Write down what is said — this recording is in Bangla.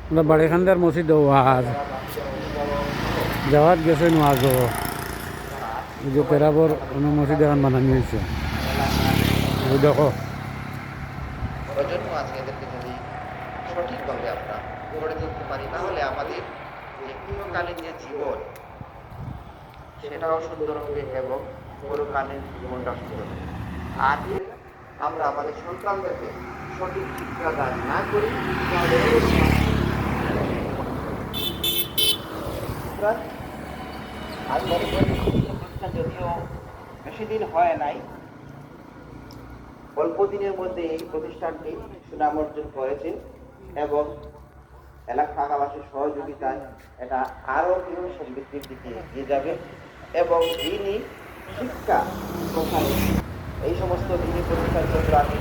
আমরা বাড়িখান্দার মসজিদ আর যাওয়াত গেছে নোয়াজো এই যে পেরাবর অন্য মসজিদ এখন বানানো হয়েছে দেখো প্রজন্ম আছে এদেরকে যদি সঠিকভাবে আমরা গড়ে তুলতে পারি তাহলে আমাদের যে ইহকালীন যে জীবন সেটাও সুন্দর হবে এবং পরকালীন জীবনটাও সুন্দর হবে। আর আমরা আমাদের সন্তানদেরকে সঠিক শিক্ষা দান না করি তাহলে আজ প্রতিষ্ঠান যদিও বেশি দিন হয় নাই, অল্প দিনের মধ্যে এই প্রতিষ্ঠানটি সুনাম অর্জন করেছে এবং এলাকাবাসীর সহযোগিতায় এটা আরও কিভাবে সমৃদ্ধির দিকে এগিয়ে যাবে এবং দিনই শিক্ষা প্রসারে এই সমস্ত দিনই প্রতিষ্ঠান ক্ষেত্রে আমি